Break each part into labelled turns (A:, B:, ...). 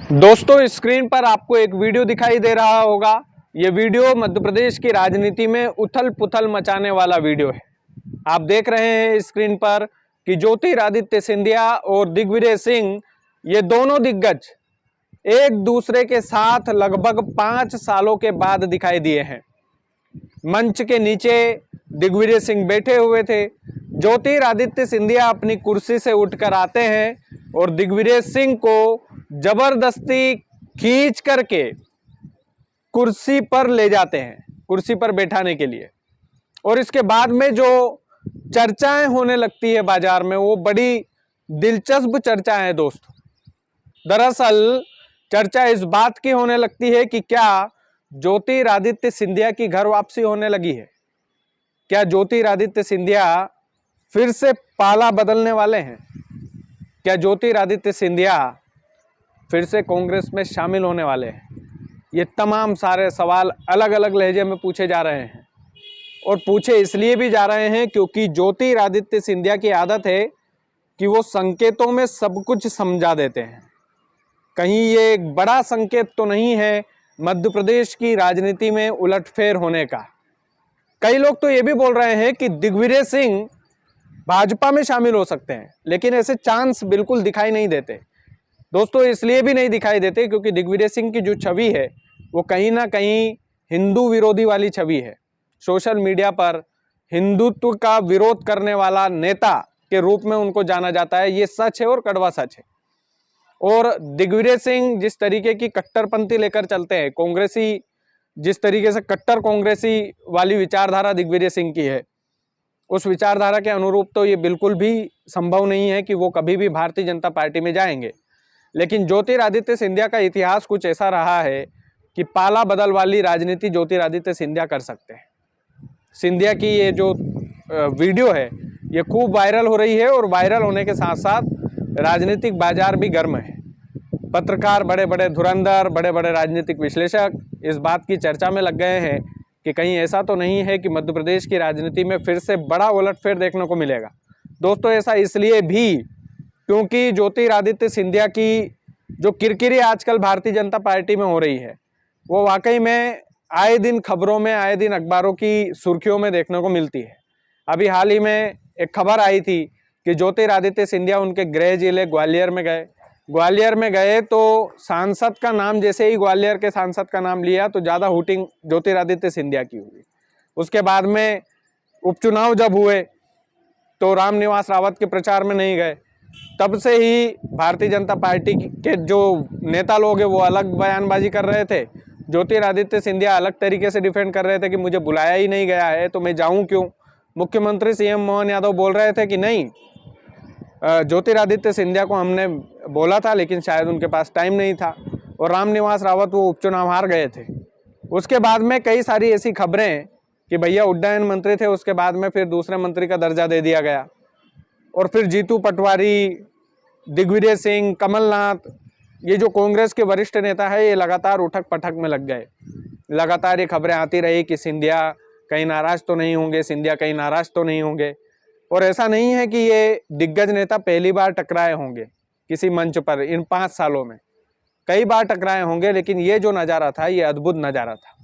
A: दोस्तों, स्क्रीन पर आपको एक वीडियो दिखाई दे रहा होगा। ये वीडियो मध्य प्रदेश की राजनीति में उथल पुथल मचाने वाला वीडियो है। आप देख रहे हैं स्क्रीन पर कि ज्योतिरादित्य सिंधिया और दिग्विजय सिंह, ये दोनों दिग्गज एक दूसरे के साथ लगभग 5 सालों के बाद दिखाई दिए हैं। मंच के नीचे दिग्विजय सिंह बैठे हुए थे। ज्योतिरादित्य सिंधिया अपनी कुर्सी से उठकर आते हैं और दिग्विजय सिंह को जबरदस्ती खींच करके कुर्सी पर ले जाते हैं, कुर्सी पर बैठाने के लिए। और इसके बाद में जो चर्चाएं होने लगती है बाजार में, वो बड़ी दिलचस्प चर्चा है दोस्तों। दरअसल चर्चा इस बात की होने लगती है कि क्या ज्योतिरादित्य सिंधिया की घर वापसी होने लगी है। क्या ज्योतिरादित्य सिंधिया फिर से पाला बदलने वाले हैं? क्या ज्योतिरादित्य सिंधिया फिर से कांग्रेस में शामिल होने वाले हैं? ये तमाम सारे सवाल अलग अलग लहजे में पूछे जा रहे हैं, और पूछे इसलिए भी जा रहे हैं क्योंकि ज्योतिरादित्य सिंधिया की आदत है कि वो संकेतों में सब कुछ समझा देते हैं। कहीं ये एक बड़ा संकेत तो नहीं है मध्य प्रदेश की राजनीति में उलटफेर होने का? कई लोग तो ये भी बोल रहे हैं कि दिग्विजय सिंह भाजपा में शामिल हो सकते हैं, लेकिन ऐसे चांस बिल्कुल दिखाई नहीं देते दोस्तों। इसलिए भी नहीं दिखाई देते क्योंकि दिग्विजय सिंह की जो छवि है वो कहीं ना कहीं हिंदू विरोधी वाली छवि है। सोशल मीडिया पर हिंदुत्व का विरोध करने वाला नेता के रूप में उनको जाना जाता है। ये सच है और कड़वा सच है। और दिग्विजय सिंह जिस तरीके की कट्टरपंथी लेकर चलते हैं, कांग्रेसी, जिस तरीके से कट्टर कांग्रेसी वाली विचारधारा दिग्विजय सिंह की है, उस विचारधारा के अनुरूप तो ये बिल्कुल भी संभव नहीं है कि वो कभी भी भारतीय जनता पार्टी में जाएंगे। लेकिन ज्योतिरादित्य सिंधिया का इतिहास कुछ ऐसा रहा है कि पाला बदल वाली राजनीति ज्योतिरादित्य सिंधिया कर सकते हैं। सिंधिया की ये जो वीडियो है ये खूब वायरल हो रही है, और वायरल होने के साथ साथ राजनीतिक बाजार भी गर्म है। पत्रकार, बड़े बड़े धुरंधर, बड़े बड़े राजनीतिक विश्लेषक इस बात की चर्चा में लग गए हैं कि कहीं ऐसा तो नहीं है कि मध्य प्रदेश की राजनीति में फिर से बड़ा उलटफेर देखने को मिलेगा। दोस्तों, ऐसा इसलिए भी क्योंकि ज्योतिरादित्य सिंधिया की जो किरकिरी आजकल भारतीय जनता पार्टी में हो रही है, वो वाकई में आए दिन खबरों में, आए दिन अखबारों की सुर्खियों में देखने को मिलती है। अभी हाल ही में एक खबर आई थी कि ज्योतिरादित्य सिंधिया उनके गृह जिले ग्वालियर में गए। ग्वालियर में गए तो सांसद का नाम, जैसे ही ग्वालियर के सांसद का नाम लिया तो ज़्यादा हुटिंग ज्योतिरादित्य सिंधिया की हुई। उसके बाद में उपचुनाव जब हुए तो रामनिवास रावत के प्रचार में नहीं गए। तब से ही भारतीय जनता पार्टी के जो नेता लोग हैं वो अलग बयानबाजी कर रहे थे। ज्योतिरादित्य सिंधिया अलग तरीके से डिफेंड कर रहे थे कि मुझे बुलाया ही नहीं गया है तो मैं जाऊं क्यों। मुख्यमंत्री सीएम मोहन यादव बोल रहे थे कि नहीं, ज्योतिरादित्य सिंधिया को हमने बोला था लेकिन शायद उनके पास टाइम नहीं था। और रामनिवास रावत वो उपचुनाव हार गए थे। उसके बाद में कई सारी ऐसी खबरें कि भैया उड्डयन मंत्री थे, उसके बाद में फिर दूसरे मंत्री का दर्जा दे दिया गया। और फिर जीतू पटवारी, दिग्विजय सिंह, कमलनाथ, ये जो कांग्रेस के वरिष्ठ नेता है, ये लगातार उठक पटक में लग गए। लगातार ये खबरें आती रही कि सिंधिया कहीं नाराज तो नहीं होंगे, सिंधिया कहीं नाराज तो नहीं होंगे। और ऐसा नहीं है कि ये दिग्गज नेता पहली बार टकराए होंगे किसी मंच पर, इन 5 सालों में कई बार टकराए होंगे, लेकिन ये जो नज़ारा था ये अद्भुत नज़ारा था।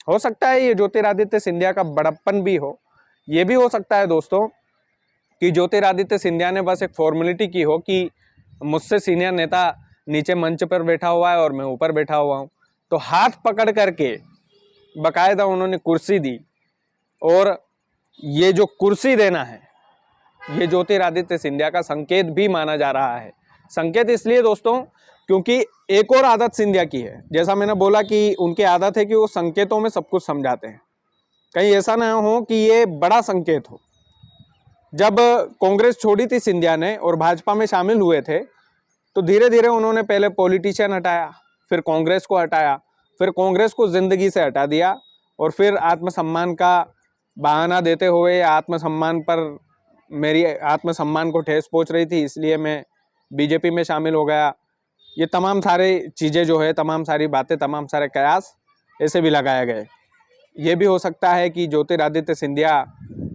A: हो सकता है ये ज्योतिरादित्य सिंधिया का बड़प्पन भी हो। ये भी हो सकता है दोस्तों कि ज्योतिरादित्य सिंधिया ने बस एक फॉर्मेलिटी की हो कि मुझसे सीनियर नेता नीचे मंच पर बैठा हुआ है और मैं ऊपर बैठा हुआ हूँ, तो हाथ पकड़ करके बाकायदा उन्होंने कुर्सी दी। और ये जो कुर्सी देना है ये ज्योतिरादित्य सिंधिया का संकेत भी माना जा रहा है। संकेत इसलिए दोस्तों क्योंकि एक और आदत सिंधिया की है। जैसा मैंने बोला कि उनकी आदत है कि वो संकेतों में सब कुछ समझाते हैं। कहीं ऐसा ना हो कि ये बड़ा संकेत हो। जब कांग्रेस छोड़ी थी सिंधिया ने और भाजपा में शामिल हुए थे तो धीरे धीरे उन्होंने पहले पॉलिटिशियन हटाया, फिर कांग्रेस को हटाया, फिर कांग्रेस को जिंदगी से हटा दिया, और फिर आत्मसम्मान का बहाना देते हुए आत्मसम्मान पर, मेरी आत्मसम्मान को ठेस पहुंच रही थी इसलिए मैं बीजेपी में शामिल हो गया। ये तमाम सारे चीज़ें जो है, तमाम सारी बातें, तमाम सारे कयास ऐसे भी लगाए गए। ये भी हो सकता है कि ज्योतिरादित्य सिंधिया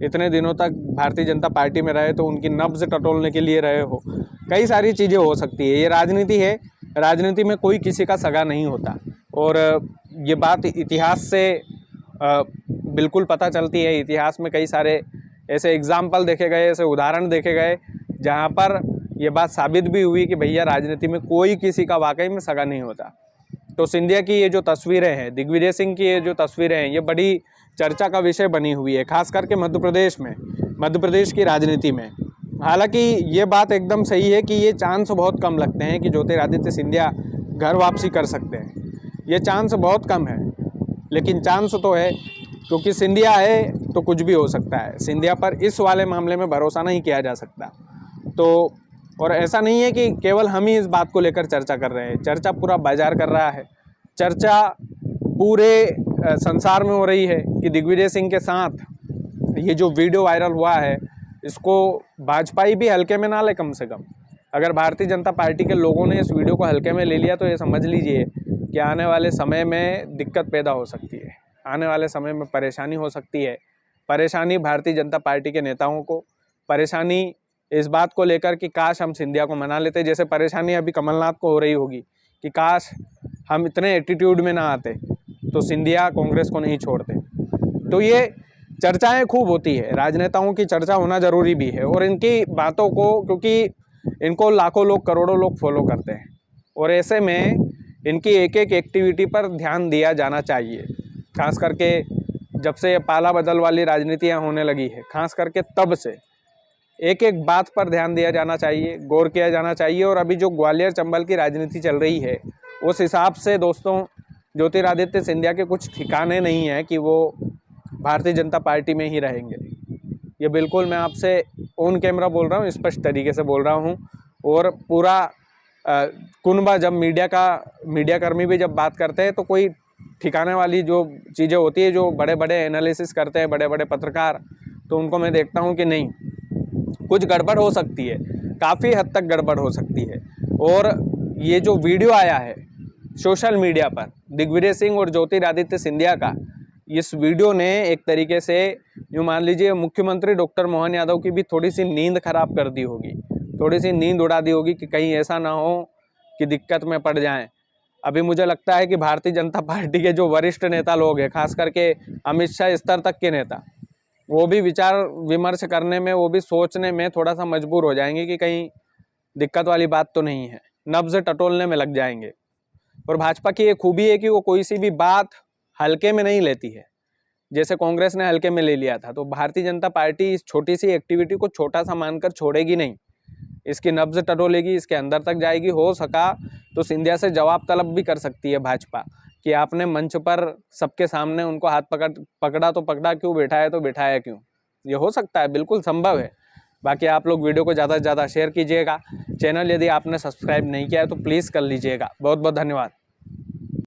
A: इतने दिनों तक भारतीय जनता पार्टी में रहे तो उनकी नब्ज टटोलने के लिए रहे हो, कई सारी चीज़ें हो सकती है। ये राजनीति है, राजनीति में कोई किसी का सगा नहीं होता। और ये बात इतिहास से बिल्कुल पता चलती है। इतिहास में कई सारे ऐसे एग्जाम्पल देखे गए, ऐसे उदाहरण देखे गए जहाँ पर ये बात साबित भी हुई कि भैया राजनीति में कोई किसी का वाकई में सगा नहीं होता। तो सिंधिया की ये जो तस्वीरें हैं, दिग्विजय सिंह की ये जो तस्वीरें हैं, ये बड़ी चर्चा का विषय बनी हुई है, खास करके मध्य प्रदेश में, मध्य प्रदेश की राजनीति में। हालांकि ये बात एकदम सही है कि ये चांस बहुत कम लगते हैं कि ज्योतिरादित्य सिंधिया घर वापसी कर सकते हैं। ये चांस बहुत कम है, लेकिन चांस तो है, क्योंकि सिंधिया है तो कुछ भी हो सकता है। सिंधिया पर इस वाले मामले में भरोसा नहीं किया जा सकता। तो और ऐसा नहीं है कि केवल हम ही इस बात को लेकर चर्चा कर रहे हैं, चर्चा पूरा बाजार कर रहा है। चर्चा पूरे संसार में हो रही है कि दिग्विजय सिंह के साथ ये जो वीडियो वायरल हुआ है, इसको भाजपाई भी हल्के में ना ले। कम से कम अगर भारतीय जनता पार्टी के लोगों ने इस वीडियो को हल्के में ले लिया तो ये समझ लीजिए कि आने वाले समय में दिक्कत पैदा हो सकती है, आने वाले समय में परेशानी हो सकती है। परेशानी भारतीय जनता पार्टी के नेताओं को, परेशानी इस बात को लेकर कि काश हम सिंधिया को मना लेते, जैसे परेशानी अभी कमलनाथ को हो रही होगी कि काश हम इतने एटीट्यूड में ना आते तो सिंधिया कांग्रेस को नहीं छोड़ते। तो ये चर्चाएं खूब होती है, राजनेताओं की चर्चा होना ज़रूरी भी है। और इनकी बातों को, क्योंकि इनको लाखों लोग, करोड़ों लोग फॉलो करते हैं, और ऐसे में इनकी एक एक एक्टिविटी पर ध्यान दिया जाना चाहिए। खास करके जब से ये पाला बदल वाली राजनीतियाँ होने लगी है, खास करके तब से एक एक बात पर ध्यान दिया जाना चाहिए, गौर किया जाना चाहिए। और अभी जो ग्वालियर चंबल की राजनीति चल रही है, उस हिसाब से दोस्तों ज्योतिरादित्य सिंधिया के कुछ ठिकाने नहीं है कि वो भारतीय जनता पार्टी में ही रहेंगे। ये बिल्कुल मैं आपसे ऑन कैमरा बोल रहा हूँ, स्पष्ट तरीके से बोल रहा हूँ। और पूरा कुनबा, जब मीडियाकर्मी भी जब बात करते हैं तो कोई ठिकाने वाली जो चीज़ें होती है, जो बड़े बड़े एनालिसिस करते हैं बड़े बड़े पत्रकार, तो उनको मैं देखता हूँ कि नहीं, कुछ गड़बड़ हो सकती है, काफ़ी हद तक गड़बड़ हो सकती है। और ये जो वीडियो आया है सोशल मीडिया पर दिग्विजय सिंह और ज्योतिरादित्य सिंधिया का, इस वीडियो ने एक तरीके से यूँ मान लीजिए मुख्यमंत्री डॉक्टर मोहन यादव की भी थोड़ी सी नींद खराब कर दी होगी, थोड़ी सी नींद उड़ा दी होगी कि कहीं ऐसा ना हो कि दिक्कत में पड़ जाएं। अभी मुझे लगता है कि भारतीय जनता पार्टी के जो वरिष्ठ नेता लोग हैं, खास करके अमित शाह स्तर तक के नेता, वो भी विचार विमर्श करने में, वो भी सोचने में थोड़ा सा मजबूर हो जाएंगे कि कहीं दिक्कत वाली बात तो नहीं है, नब्ज टटोलने में लग जाएंगे। और भाजपा की ये खूबी है कि वो कोई सी भी बात हल्के में नहीं लेती है, जैसे कांग्रेस ने हल्के में ले लिया था, तो भारतीय जनता पार्टी इस छोटी सी एक्टिविटी को छोटा सा मानकर छोड़ेगी नहीं, इसकी नब्ज टटोलेगी, इसके अंदर तक जाएगी। हो सका तो सिंधिया से जवाब तलब भी कर सकती है भाजपा कि आपने मंच पर सबके सामने उनको हाथ पकड़ा तो पकड़ा क्यों, बैठाया तो बैठाया क्यों। ये हो सकता है, बिल्कुल संभव है। बाकी आप लोग वीडियो को ज़्यादा से ज़्यादा शेयर कीजिएगा। चैनल यदि आपने सब्सक्राइब नहीं किया है तो प्लीज़ कर लीजिएगा। बहुत बहुत धन्यवाद।